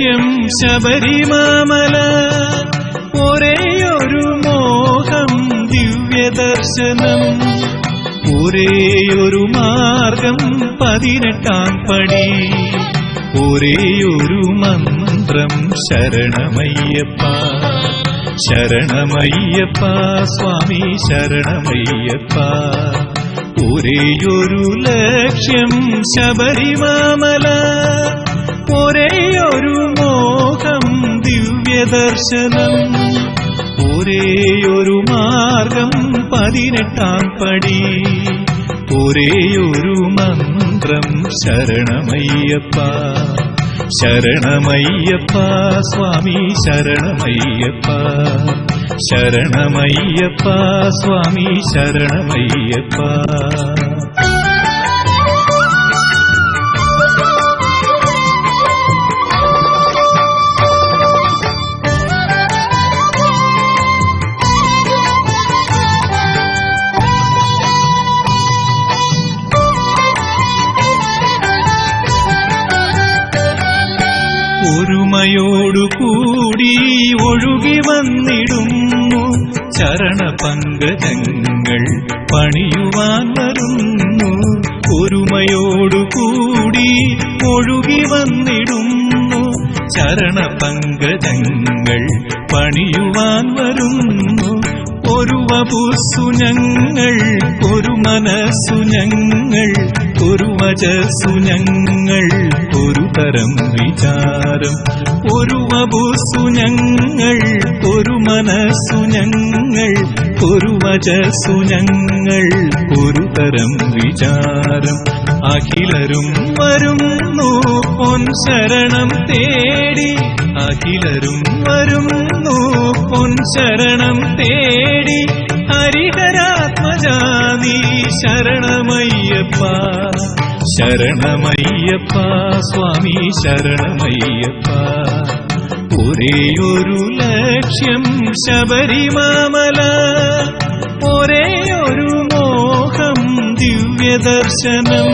ലക്ഷ്യം ശബരിമല, ഒരേയൊരു മോഹം ദിവ്യദർശനം, ഒരേയൊരു മാർഗം 18-ാം പടി, ഒരേയൊരു മന്ത്രം ശരണമയ്യപ്പ ശരണമയ്യപ്പ സ്വാമി ശരണമയ്യപ്പ. ഒരേയൊരു ലക്ഷ്യം ശബരിമല, ഒരേയൊരു മോഹം ദിവ്യദർശനം, ഒരേയൊരു മാർഗം 18-ാം പടി, ഒരേയൊരു മന്ത്രം ശരണമയ്യപ്പ ശരണമയ്യപ്പ സ്വാമി ശരണമയ്യപ്പ ശരണമയ്യപ്പ സ്വാമി ശരണമയ്യപ്പ. ഒരുമയോടുകൂടി ഒഴുകി വന്നിടുന്നു ചരണപങ്കജങ്ങൾ പണിയുവാൻ വരുന്നു. ഒരുമയോടുകൂടി ഒഴുകി വന്നിടുന്നു ചരണപങ്കജങ്ങൾ പണിയുവാൻ വരുന്നു. ഒരു വപുസ്സു ഞങ്ങൾ, ഒരു മനസ്സു ഞങ്ങൾ, ഒരു വചസ്സു ഞങ്ങൾ, ഒരു തരം വിചാരം. ഒരു വപുസ്സു ഞങ്ങൾ, ഒരു മനസ്സു ഞങ്ങൾ, ഒരു വചസ്സു ഞങ്ങൾ, ഒരു തരം വിചാരം. അഖിലരും വരുന്നു പൊൻ ശരണം തേടി, അഖിലരും വരുന്നു പൊൻ ശരണം തേടി. ഹരിഹരാത്മജാ നീ ശരണമയ്യപ്പ ശരണമയ്യപ്പ സ്വാമി ശരണമയ്യപ്പ. ഒരേയൊരു ലക്ഷ്യം ശബരിമല, ഒരേയൊരു മോഹം ദിവ്യദർശനം,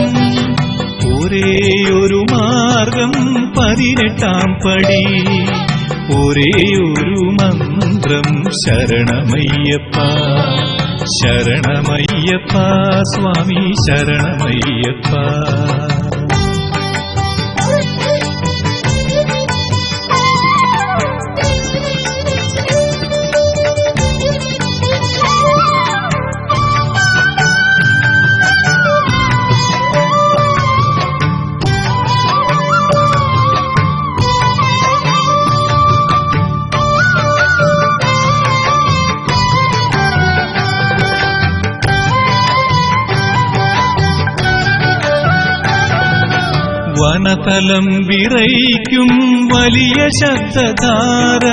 ഒരേയൊരു മാർഗം 18-ാം പടി, ഒരേയൊരു മന്ത്രം ശരണമയ്യപ്പ ശരണമയ്യപ്പ സ്വാമി ശരണമയ്യപ്പ. വനതലം വിറയ്ക്കും വലിയ ശബ്ദധാര,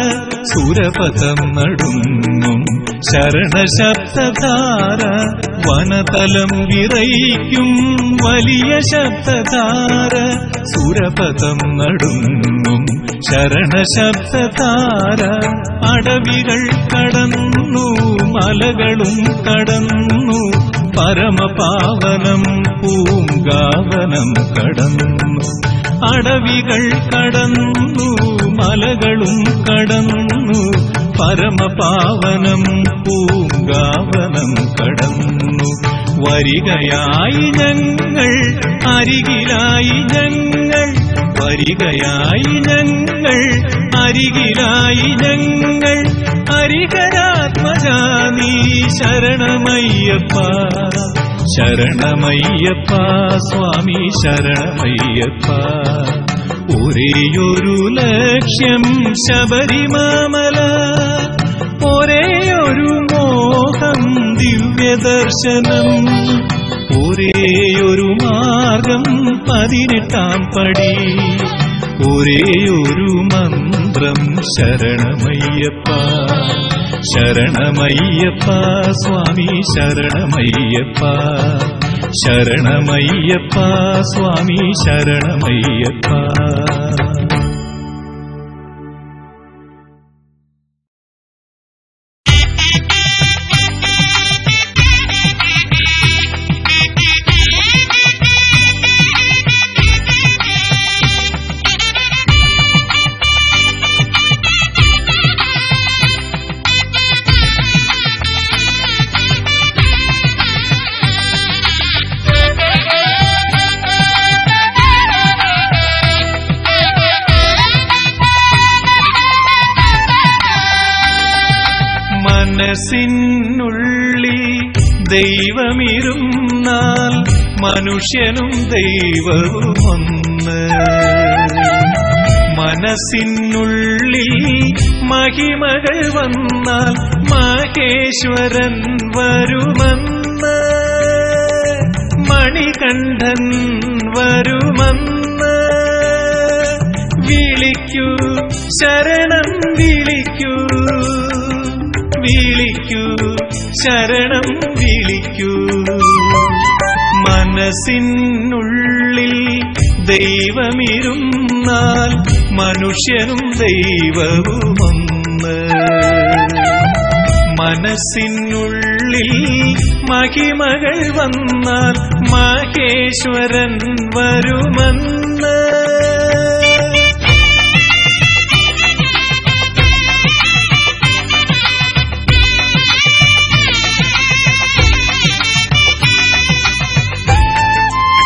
സുരപഥം നടുങ്ങും ശരണശബ്ദധാര. വനതലം വിറയ്ക്കും വലിയ ശബ്ദധാര, സുരപഥം നടുങ്ങും ശരണശബ്ദധാര. അടവികൾ കടന്നു മലകളും കടന്നു, പരമപാവനം പൂങ്കാവനം കടന്നു. അടവികൾ കടന്നു മലകളും കടന്നു, പരമപാവനം പൂങ്കാവനം കടന്നു. വരികയായി ഞങ്ങൾ അരികിലായി ഞങ്ങൾ, വരികയായി ഞങ്ങൾ അരികിലായി ഞങ്ങൾ. ഹരിഹരാത്മജാ നീ ശരണമയ്യപ്പ ശരണമയ്യപ്പ സ്വാമി ശരണമയ്യപ്പ. ഒരേയൊരു ലക്ഷ്യം ശബരിമല, ഒരേയൊരു മോഹം ദിവ്യദർശനം, ഒരേയൊരു മാർഗം 18-ാം പടി, ഒരേയൊരു മന്ത്രം ശരണമയ്യപ്പ ശരണമയ്യപ്പ സ്വാമി ശരണമയ്യപ്പ ശരണമയ്യപ്പ സ്വാമി ശരണമയ്യപ്പ. മനസ്സിനുള്ളിൽ ദൈവമിരുന്നാൽ മനുഷ്യനും ദൈവവും ഒന്ന്. മനസ്സിനുള്ളിൽ മഹിമകൾ വന്നാൽ മഹേശ്വരൻ വരുമെന്ന്, മണികണ്ഠൻ വരുമെന്ന്. വിളിക്കൂ ശരണം വിളിക്കൂ, വിളിക്കൂ ശരണം വിളിക്കൂ. മനസ്സിനുള്ളിൽ ദൈവമിരുന്നാൽ മനുഷ്യനും ദൈവവുമൊന്ന്. മനസ്സിനുള്ളിൽ മഹിമകൾ വന്നാൽ മഹേശ്വരൻ വരുമെന്ന്,